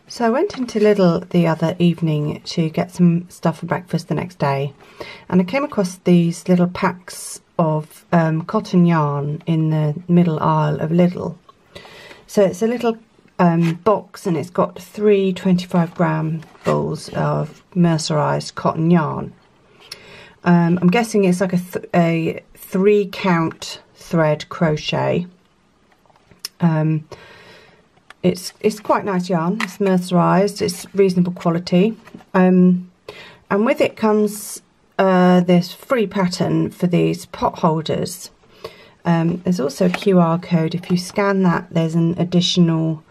So I went into Lidl the other evening to get some stuff for breakfast the next day, and I came across these little packs of cotton yarn in the middle aisle of Lidl. So it's a little box, and it's got 3 25-gram balls of mercerised cotton yarn. I'm guessing it's like a 3-count thread crochet. It's quite nice yarn. It's mercerised. It's reasonable quality, and with it comes this free pattern for these pot holders. There's also a QR code. If you scan that, there's an additional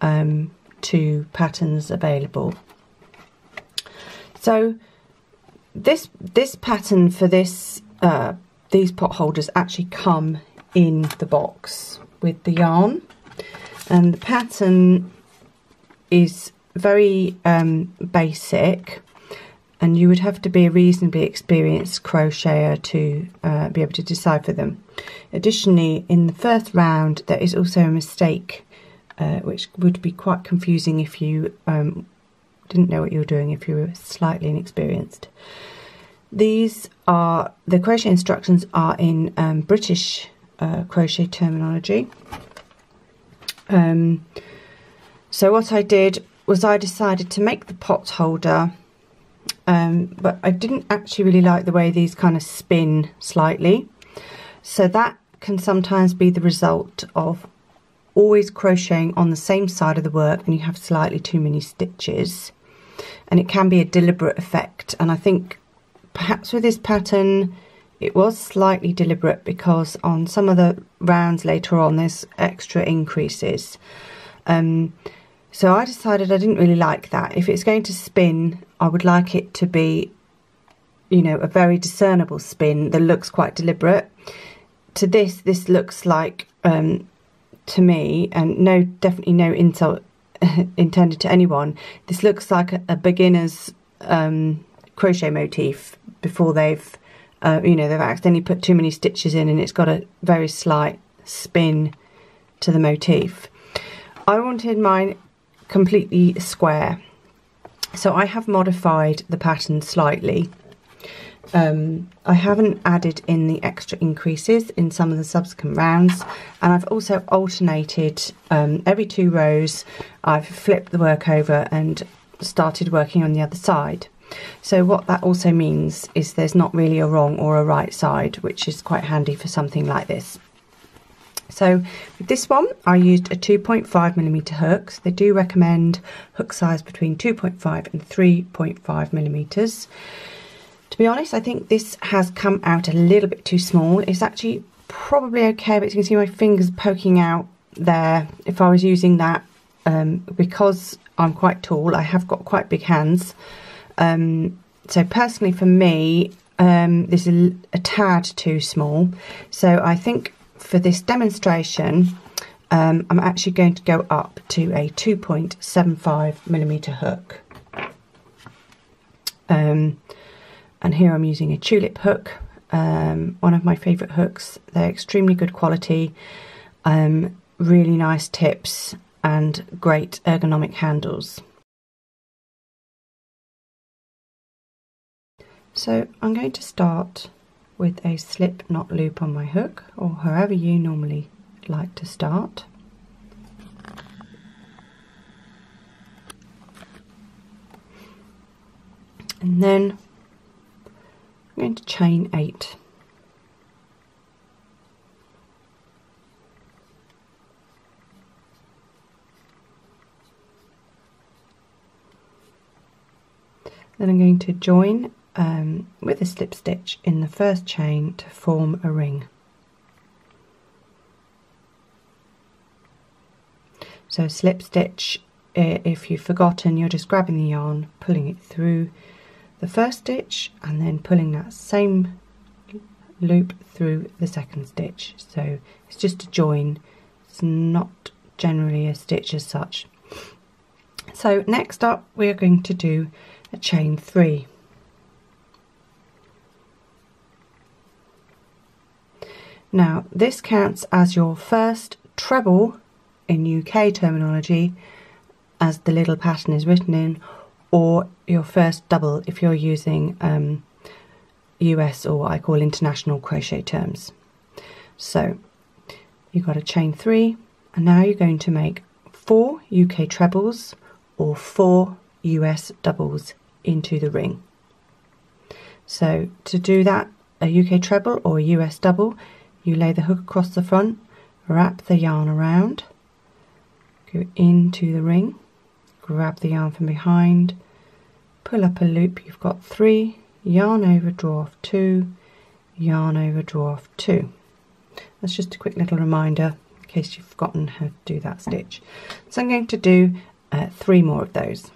2 patterns available. So this pattern for these pot holders actually come in the box with the yarn, and the pattern is very basic, and you would have to be a reasonably experienced crocheter to be able to decipher them. Additionally, in the first round there is also a mistake which would be quite confusing if you didn't know what you were doing, if you were slightly inexperienced. The crochet instructions are in British crochet terminology. So what I did was I decided to make the pot holder, but I didn't actually really like the way these kind of spin slightly. So that can sometimes be the result of always crocheting on the same side of the work and you have slightly too many stitches, and it can be a deliberate effect. And I think perhaps with this pattern it was slightly deliberate, because on some of the rounds later on there's extra increases. So I decided I didn't really like that. If it's going to spin, I would like it to be, you know, a very discernible spin that looks quite deliberate. To this looks like, to me, and definitely no insult intended to anyone, this looks like a beginner's crochet motif before they've they've accidentally put too many stitches in and it's got a very slight spin to the motif. I wanted mine completely square, so I have modified the pattern slightly. I haven't added in the extra increases in some of the subsequent rounds, and I've also alternated every 2 rows. I've flipped the work over and started working on the other side. So what that also means is there's not really a wrong or a right side, which is quite handy for something like this. So with this one I used a 2.5mm hook. So they do recommend hook size between 2.5 and 3.5mm. To be honest, I think this has come out a little bit too small. It's actually probably okay, but you can see my fingers poking out there if I was using that. Because I'm quite tall, I have got quite big hands. So personally for me, this is a tad too small. So I think for this demonstration, I'm actually going to go up to a 2.75mm hook. And here I'm using a tulip hook, one of my favourite hooks. They're extremely good quality, really nice tips and great ergonomic handles. So I'm going to start with a slip knot loop on my hook, or however you normally like to start. And then I'm going to chain 8. Then I'm going to join with a slip stitch in the first chain to form a ring. So slip stitch, if you've forgotten, you're just grabbing the yarn, pulling it through the first stitch and then pulling that same loop through the second stitch. So it's just a join, it's not generally a stitch as such. So next up we're going to do a chain 3. Now this counts as your first treble in UK terminology, as the Lidl pattern is written in, or your first double if you're using US or what I call international crochet terms. So you've got a chain 3, and now you're going to make 4 UK trebles or 4 US doubles into the ring. So to do that, a UK treble or a US double, you lay the hook across the front, wrap the yarn around, go into the ring, grab the yarn from behind, pull up a loop. You've got 3, yarn over, draw off 2, yarn over, draw off 2. That's just a quick little reminder in case you've forgotten how to do that stitch. So I'm going to do 3 more of those.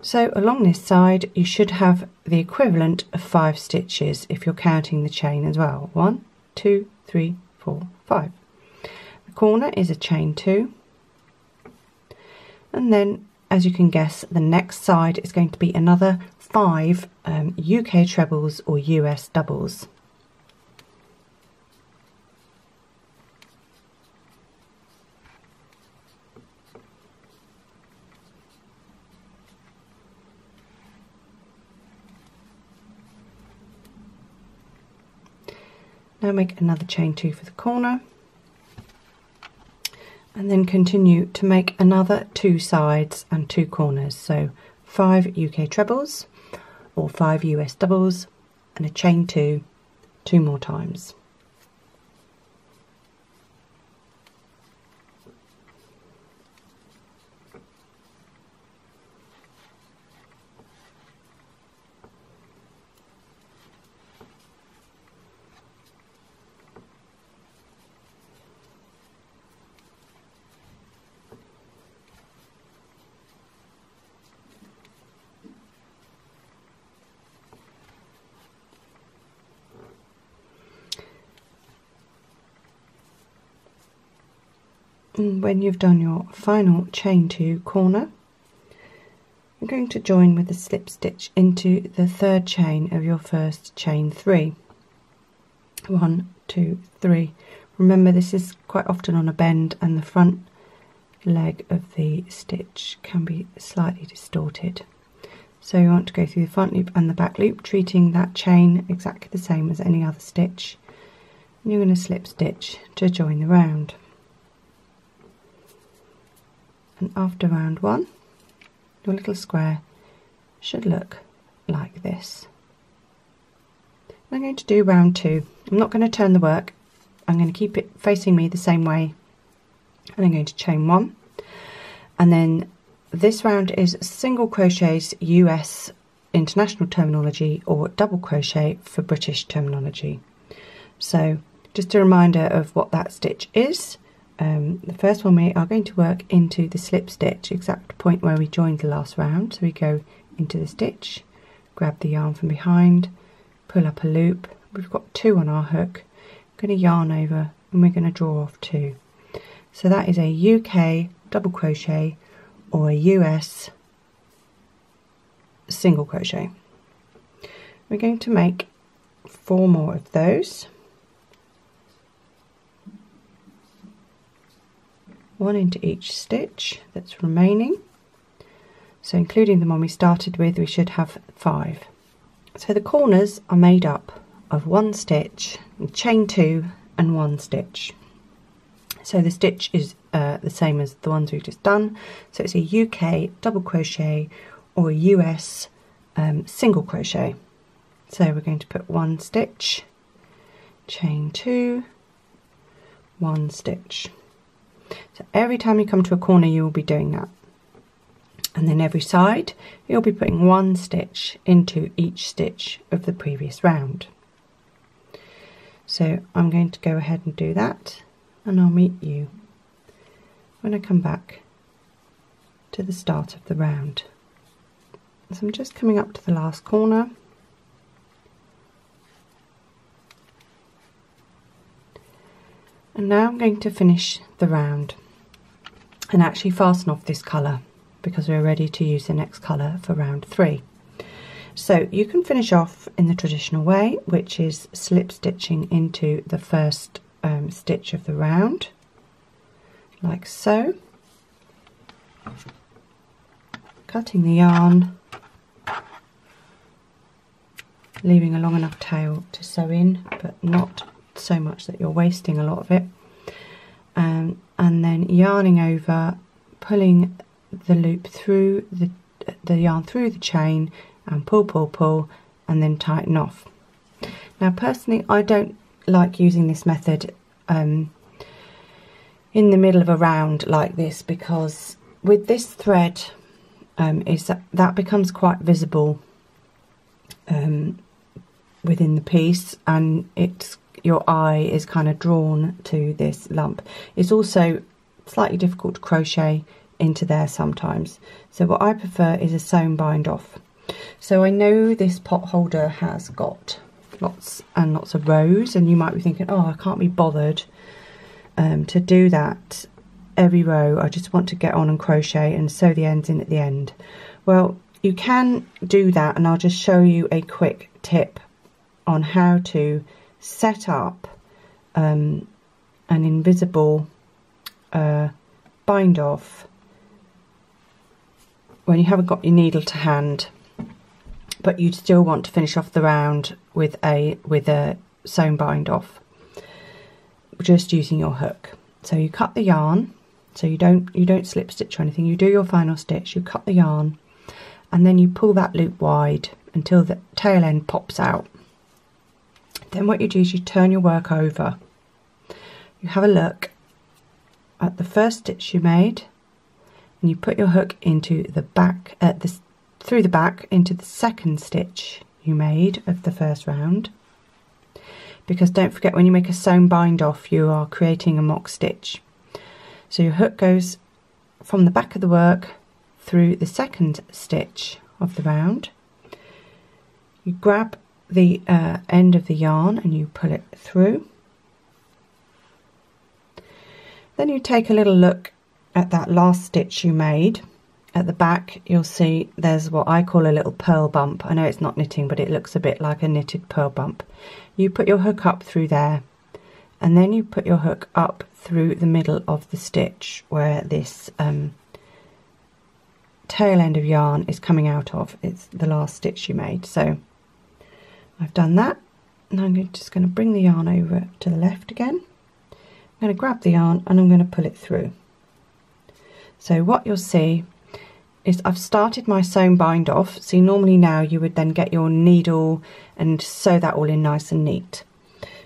So along this side you should have the equivalent of 5 stitches if you're counting the chain as well. 1, 2, 3, 4, 5. The corner is a chain 2, and then as you can guess the next side is going to be another 5 UK trebles or US doubles. Now make another chain 2 for the corner, and then continue to make another 2 sides and 2 corners. So 5 UK trebles or 5 US doubles and a chain 2 more times. And when you've done your final chain 2 corner, you're going to join with a slip stitch into the 3rd chain of your first chain 3. 1, 2, 3. Remember, this is quite often on a bend and the front leg of the stitch can be slightly distorted. So you want to go through the front loop and the back loop, treating that chain exactly the same as any other stitch. And you're going to slip stitch to join the round. And after round 1, your little square should look like this. I'm going to do round 2. I'm not going to turn the work. I'm going to keep it facing me the same way, and I'm going to chain 1. And then this round is single crochets US international terminology, or double crochet for British terminology. So just a reminder of what that stitch is. The first one we are going to work into the slip stitch, exact point where we joined the last round. So we go into the stitch, grab the yarn from behind, pull up a loop. We've got 2 on our hook. We're going to yarn over and we're going to draw off 2. So that is a UK double crochet or a US single crochet. We're going to make 4 more of those. 1 into each stitch that's remaining. So including the one we started with, we should have 5. So the corners are made up of 1 stitch, chain 2 and 1 stitch. So the stitch is the same as the ones we've just done. So it's a UK double crochet or a US single crochet. So we're going to put 1 stitch, chain 2, 1 stitch. So every time you come to a corner you will be doing that, and then every side you'll be putting 1 stitch into each stitch of the previous round. So I'm going to go ahead and do that, and I'll meet you when I come back to the start of the round. So I'm just coming up to the last corner. And now I'm going to finish the round and actually fasten off this colour because we're ready to use the next colour for round 3. So you can finish off in the traditional way, which is slip stitching into the first stitch of the round, like so, cutting the yarn, leaving a long enough tail to sew in, but not so much that you're wasting a lot of it, and then yarning over, pulling the loop through the yarn through the chain, and pull, and then tighten off. Now personally, I don't like using this method in the middle of a round like this, because with this thread that becomes quite visible within the piece, and your eye is kind of drawn to this lump. It's also slightly difficult to crochet into there sometimes, so what I prefer is a sewn bind off. So I know this pot holder has got lots and lots of rows, and you might be thinking, oh, I can't be bothered to do that every row. I just want to get on and crochet and sew the ends in at the end. Well, you can do that, and I'll just show you a quick tip on how to set up an invisible bind off when you haven't got your needle to hand, but you still want to finish off the round with a sewn bind off, just using your hook. So you cut the yarn, so you don't slip stitch or anything. You do your final stitch, you cut the yarn, and then you pull that loop wide until the tail end pops out. Then what you do is you turn your work over. You have a look at the first stitch you made, and you put your hook into the back through the back into the second stitch you made of the first round, because don't forget, when you make a sewn bind off, you are creating a mock stitch. So your hook goes from the back of the work through the second stitch of the round. You grab the end of the yarn and you pull it through. Then you take a little look at that last stitch you made. At the back, you'll see there's what I call a little purl bump. I know it's not knitting, but it looks a bit like a knitted purl bump. You put your hook up through there, and then you put your hook up through the middle of the stitch where this tail end of yarn is coming out of. It's the last stitch you made. So I've done that, and I'm just going to bring the yarn over to the left again. I'm going to grab the yarn and I'm going to pull it through. So what you'll see is I've started my sewn bind off. See, normally now you would then get your needle and sew that all in nice and neat.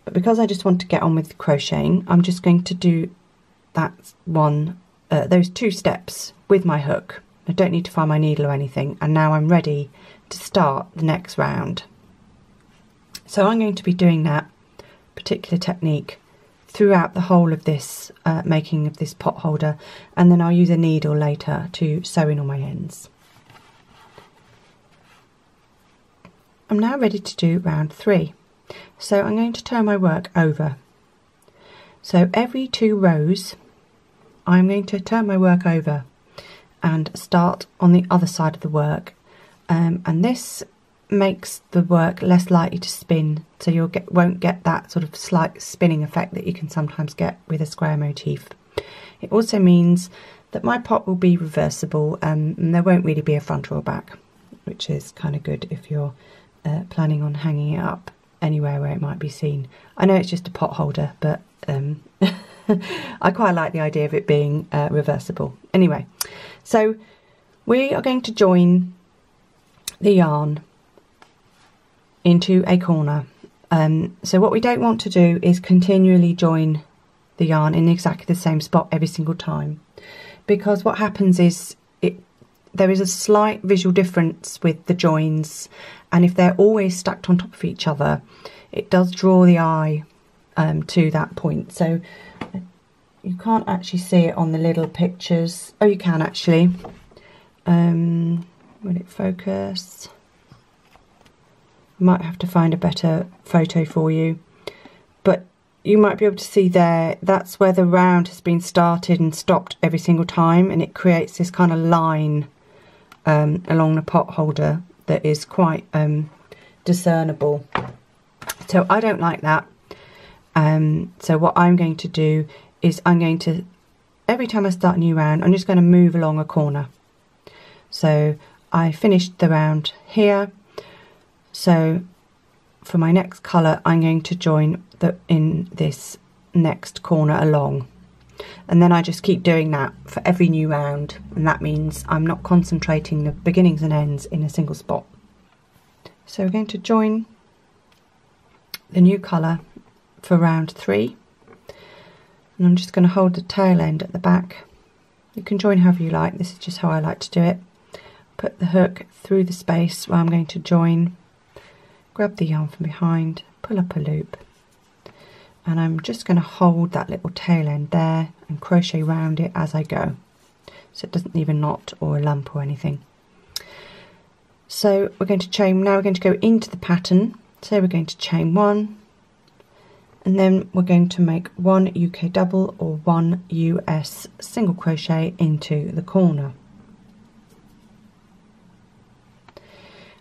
But because I just want to get on with crocheting, I'm just going to do that those two steps with my hook. I don't need to find my needle or anything, and now I'm ready to start the next round. So I'm going to be doing that particular technique throughout the whole of this making of this pot holder, and then I'll use a needle later to sew in all my ends. I'm now ready to do round 3. So I'm going to turn my work over. So every 2 rows I'm going to turn my work over and start on the other side of the work, and this makes the work less likely to spin, so you won't get that sort of slight spinning effect that you can sometimes get with a square motif. It also means that my pot will be reversible, and there won't really be a front or back, which is kind of good if you're planning on hanging it up anywhere where it might be seen. I know it's just a pot holder, but I quite like the idea of it being reversible. Anyway, so we are going to join the yarn into a corner. So what we don't want to do is continually join the yarn in exactly the same spot every single time, because what happens is there is a slight visual difference with the joins, and if they're always stacked on top of each other, it does draw the eye to that point. So you can't actually see it on the little pictures. Oh, you can actually. Will it focus? I might have to find a better photo for you, but you might be able to see there, that's where the round has been started and stopped every single time, and it creates this kind of line along the pot holder that is quite discernible. So I don't like that. So what I'm going to do is I'm going to, every time I start a new round, I'm just going to move along a corner. So I finished the round here. So for my next colour, I'm going to join in this next corner along. And then I just keep doing that for every new round. And that means I'm not concentrating the beginnings and ends in a single spot. So we're going to join the new colour for round 3. And I'm just going to hold the tail end at the back. You can join however you like. This is just how I like to do it. Put the hook through the space where I'm going to join, grab the yarn from behind, pull up a loop, and I'm just going to hold that little tail end there and crochet round it as I go, so it doesn't leave a knot or a lump or anything. So we're going to chain, now we're going to go into the pattern. So we're going to chain 1, and then we're going to make 1 UK double or 1 US single crochet into the corner.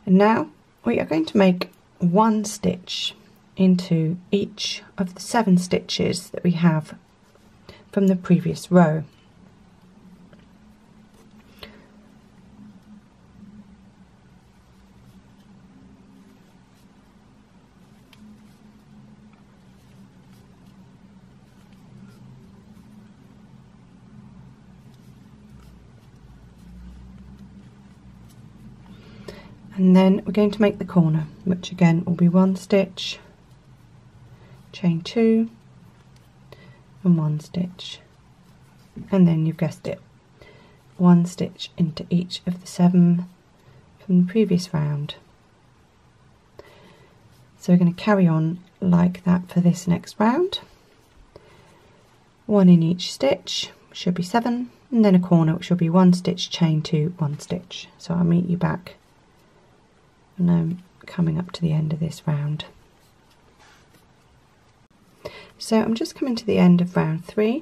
And now we are going to make 1 stitch into each of the 7 stitches that we have from the previous row. And then we're going to make the corner, which again will be 1 stitch, chain 2 and 1 stitch, and then you've guessed it, 1 stitch into each of the 7 from the previous round. So we're going to carry on like that for this next round. 1 in each stitch, which should be 7, and then a corner, which will be 1 stitch, chain 2, 1 stitch. So I'll meet you back and I'm coming up to the end of this round. So I'm just coming to the end of round 3.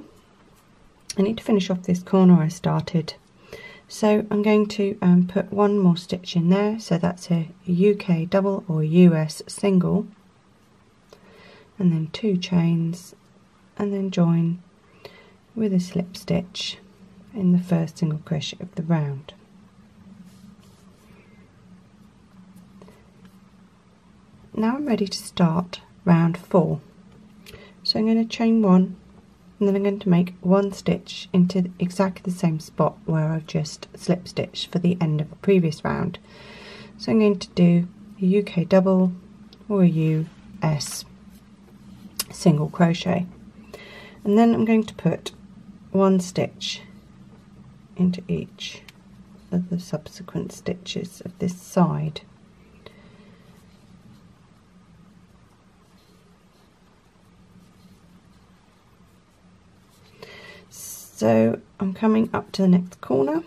I need to finish off this corner I started. So I'm going to put 1 more stitch in there, so that's a UK double or US single, and then 2 chains, and then join with a slip stitch in the first single crochet of the round. Now I'm ready to start round 4. So I'm going to chain 1, and then I'm going to make 1 stitch into exactly the same spot where I've just slip stitched for the end of the previous round. So I'm going to do a UK double or a US single crochet, and then I'm going to put 1 stitch into each of the subsequent stitches of this side. So I'm coming up to the next corner,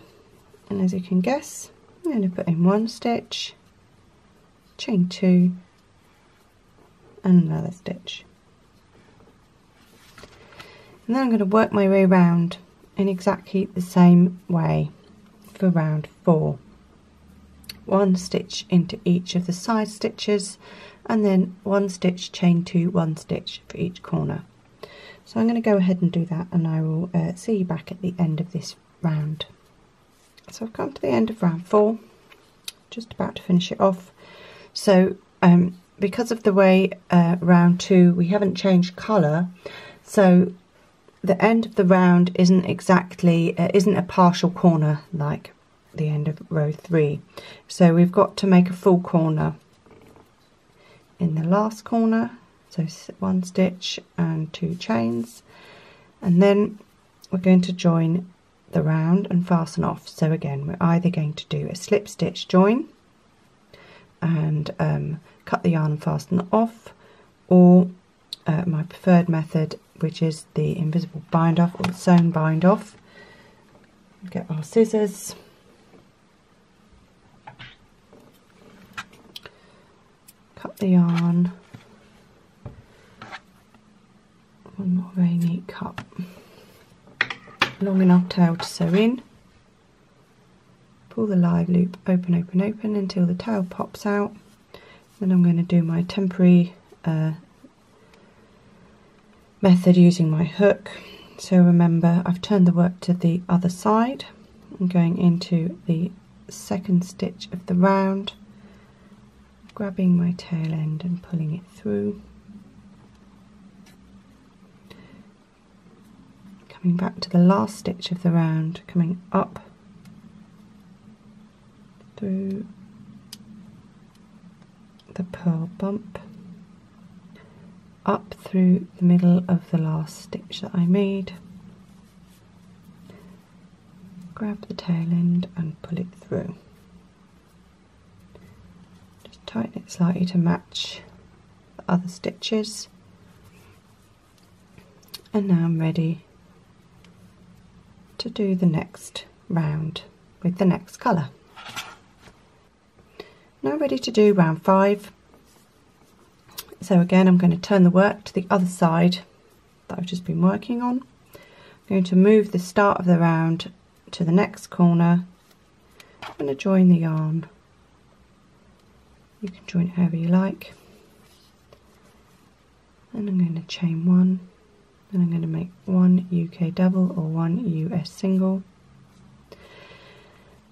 and as you can guess, I'm going to put in 1 stitch, chain 2 and another stitch, and then I'm going to work my way around in exactly the same way for round 4. 1 stitch into each of the side stitches, and then 1 stitch, chain 2, 1 stitch for each corner. So I'm going to go ahead and do that, and I will see you back at the end of this round. So I've come to the end of round 4, just about to finish it off. So because of the way round 2 we haven't changed colour, so the end of the round isn't exactly isn't a partial corner like the end of row 3. So we've got to make a full corner in the last corner. So 1 stitch and 2 chains, and then we're going to join the round and fasten off. So again, we're either going to do a slip stitch join and cut the yarn and fasten it off, or my preferred method, which is the invisible bind off or the sewn bind off. Get our scissors, cut the yarn. One more very neat cut, long enough tail to sew in, pull the live loop open, open, open until the tail pops out. Then I'm going to do my temporary method using my hook. So remember, I've turned the work to the other side. I'm going into the second stitch of the round, grabbing my tail end and pulling it through. Coming back to the last stitch of the round, coming up through the purl bump, up through the middle of the last stitch that I made, grab the tail end and pull it through. Just tighten it slightly to match the other stitches, and now I'm ready to do the next round with the next colour. Now ready to do round 5. So again, I'm going to turn the work to the other side that I've just been working on. I'm going to move the start of the round to the next corner. I'm going to join the yarn. You can join it however you like. And I'm going to chain 1. Then I'm going to make 1 UK double or 1 US single.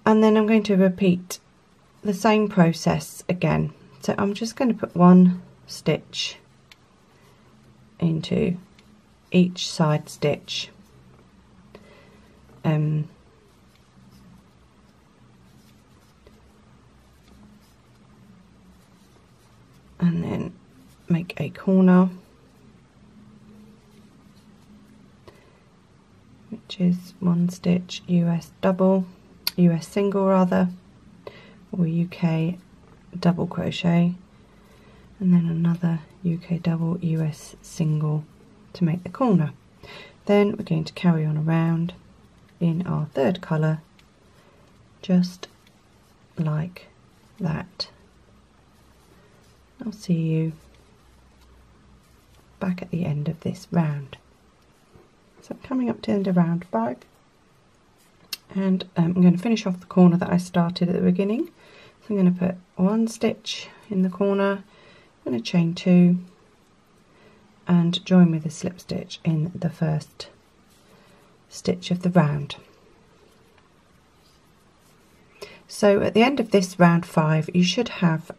And then I'm going to repeat the same process again. So I'm just going to put 1 stitch into each side stitch. And then make a corner, which is 1 stitch US double, US single rather, or UK double crochet, and then another UK double US single to make the corner. Then we're going to carry on around in our third colour, just like that. I'll see you back at the end of this round. So I'm coming up to the end of round 5, and I'm going to finish off the corner that I started at the beginning. So I'm going to put 1 stitch in the corner, I'm going to chain 2 and join with a slip stitch in the first stitch of the round. So at the end of this round 5 you should have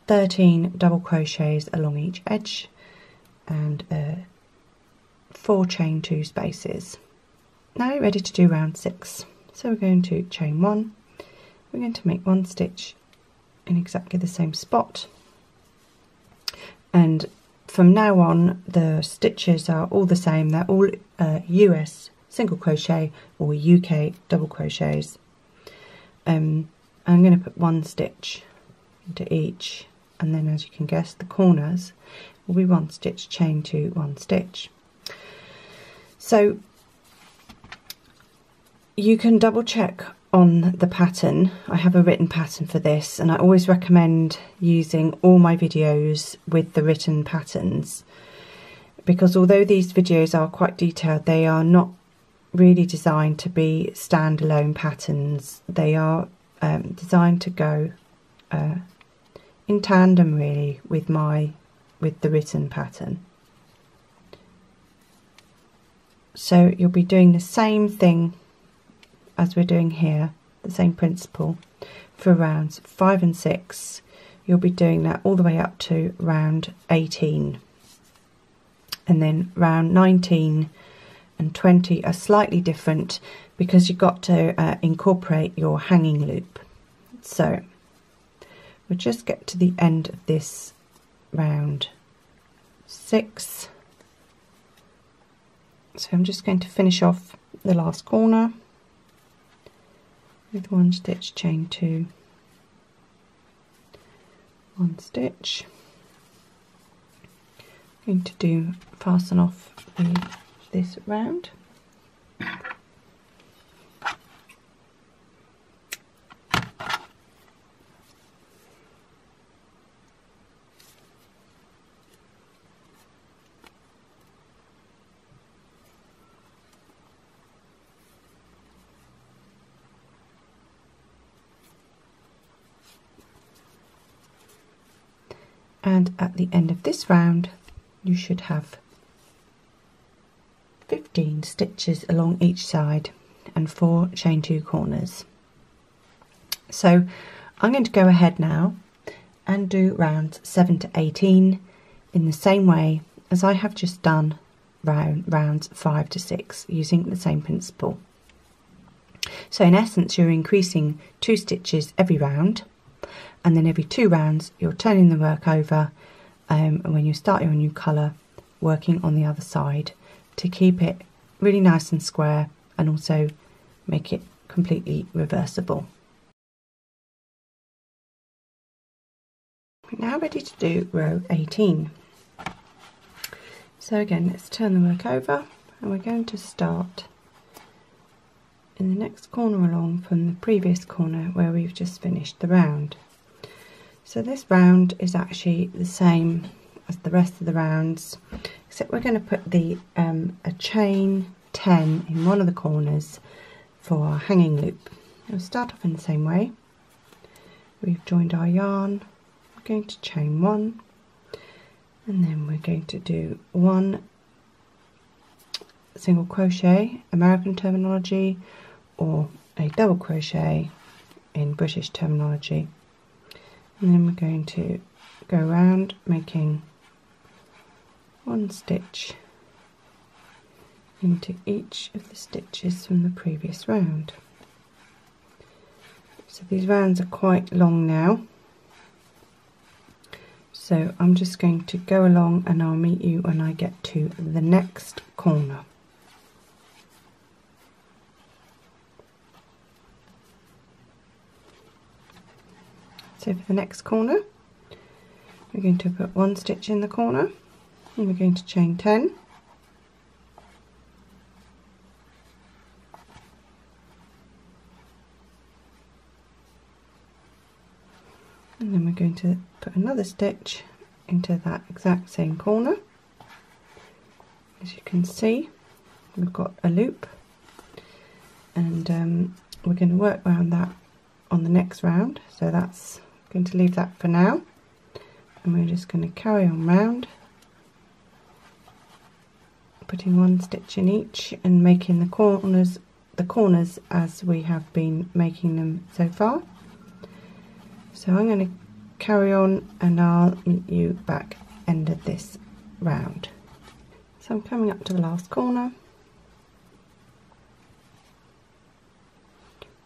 13 double crochets along each edge and 4 chain 2 spaces. Now you're ready to do round 6. So we're going to chain 1, we're going to make 1 stitch in exactly the same spot, and from now on the stitches are all the same, they're all US single crochet or UK double crochets. I'm going to put 1 stitch into each, and then as you can guess the corners will be 1 stitch, chain 2, 1 stitch. So you can double check on the pattern. I have a written pattern for this, and I always recommend using all my videos with the written patterns, because although these videos are quite detailed, they are not really designed to be standalone patterns. They are designed to go in tandem really with the written pattern. So you'll be doing the same thing as we're doing here, the same principle for rounds 5 and 6. You'll be doing that all the way up to round 18, and then round 19 and 20 are slightly different because you've got to incorporate your hanging loop. So we'll just get to the end of this round 6. So I'm just going to finish off the last corner with 1 stitch, chain 2, 1 stitch. I'm going to fasten off this round. and at the end of this round you should have 15 stitches along each side and 4 chain 2 corners. So I'm going to go ahead now and do rounds 7 to 18 in the same way as I have just done rounds 5 to 6 using the same principle. So in essence you're increasing 2 stitches every round, and then every 2 rounds you're turning the work over, and when you start your new colour, working on the other side to keep it really nice and square and also make it completely reversible. We're now ready to do row 18. So again, let's turn the work over, and we're going to start in the next corner along from the previous corner where we've just finished the round. So this round is actually the same as the rest of the rounds, except we're going to put the a chain 10 in one of the corners for our hanging loop. We'll start off in the same way. We've joined our yarn, we're going to chain 1, and then we're going to do 1 single crochet, American terminology, or a double crochet in British terminology, and then we're going to go around making 1 stitch into each of the stitches from the previous round. So these rounds are quite long now, so I'm just going to go along and I'll meet you when I get to the next corner. So for the next corner, we're going to put 1 stitch in the corner, and we're going to chain 10. And then we're going to put another stitch into that exact same corner. As you can see, we've got a loop, and we're going to work around that on the next round, so that's going to leave that for now, and we're just going to carry on round, putting 1 stitch in each and making the corners as we have been making them so far. So I'm going to carry on and I'll meet you back end of this round. So I'm coming up to the last corner,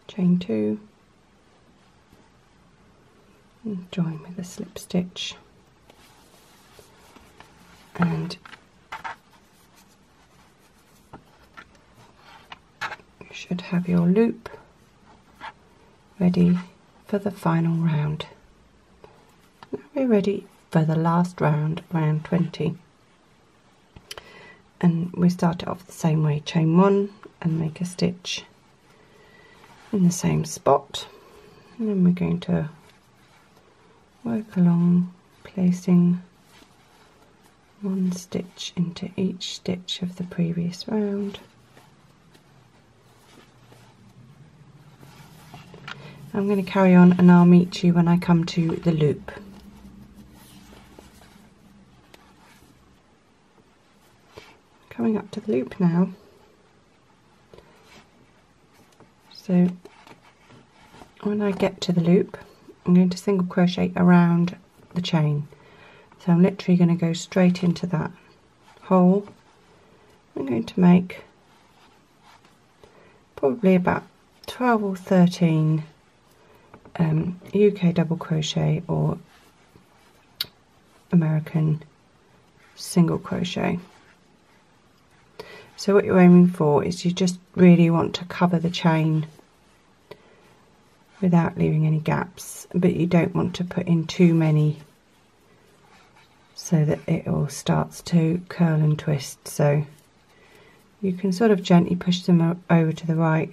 chain 2, and join with a slip stitch, and you should have your loop ready for the final round. Now we're ready for the last round, round 20, and we start it off the same way, chain 1 and make a stitch in the same spot, and then we're going to work along, placing 1 stitch into each stitch of the previous round. I'm going to carry on and I'll meet you when I come to the loop. Coming up to the loop now. So when I get to the loop, I'm going to single crochet around the chain. So I'm literally going to go straight into that hole. I'm going to make probably about 12 or 13 UK double crochet or American single crochet. So what you're aiming for is you just really want to cover the chain without leaving any gaps, but you don't want to put in too many so that it all starts to curl and twist. So you can sort of gently push them over to the right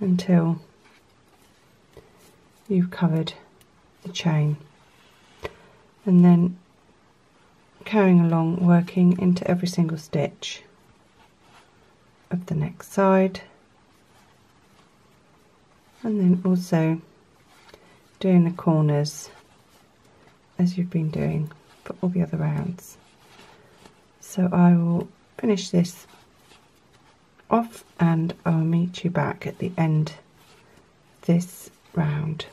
until you've covered the chain, and then carrying along, working into every single stitch of the next side, and then also doing the corners as you've been doing for all the other rounds. So I will finish this off and I'll meet you back at the end of this round.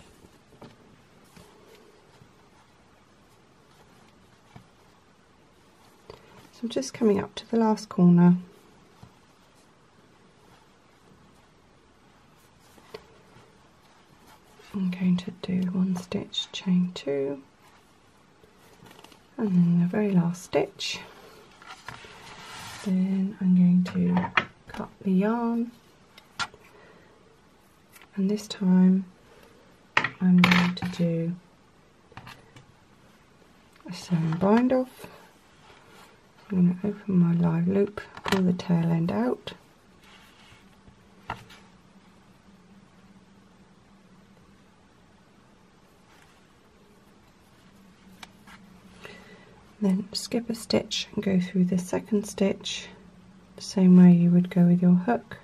So I'm just coming up to the last corner. I'm going to do 1 stitch, chain 2, and then the very last stitch. Then I'm going to cut the yarn, and this time I'm going to do a sew and bind off. I'm going to open my live loop, pull the tail end out, then skip a stitch and go through the second stitch the same way you would go with your hook,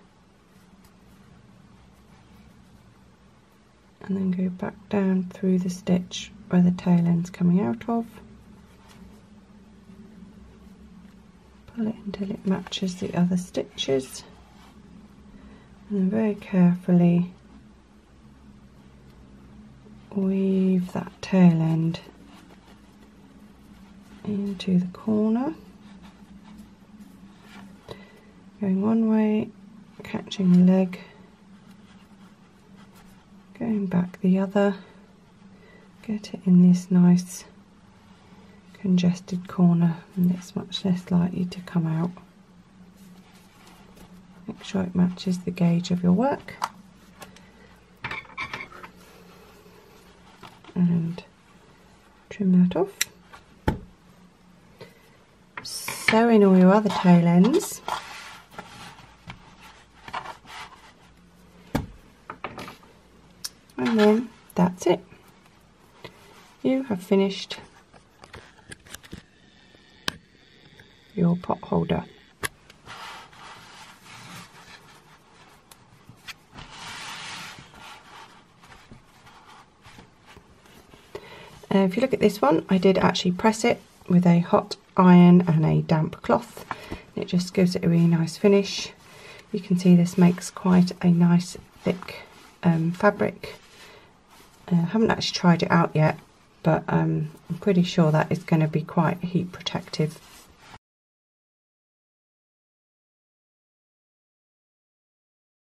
and then go back down through the stitch where the tail end's coming out of, pull it until it matches the other stitches, and then very carefully weave that tail end into the corner, going one way, catching the leg, going back the other, get it in this nice congested corner, and it's much less likely to come out. Make sure it matches the gauge of your work, and trim that off. Sew in all your other tail ends, and then that's it. You have finished your pot holder. If you look at this one, I did actually press it with a hot iron and a damp cloth. It just gives it a really nice finish. You can see this makes quite a nice thick fabric. I haven't actually tried it out yet, but I'm pretty sure that is going to be quite heat protective.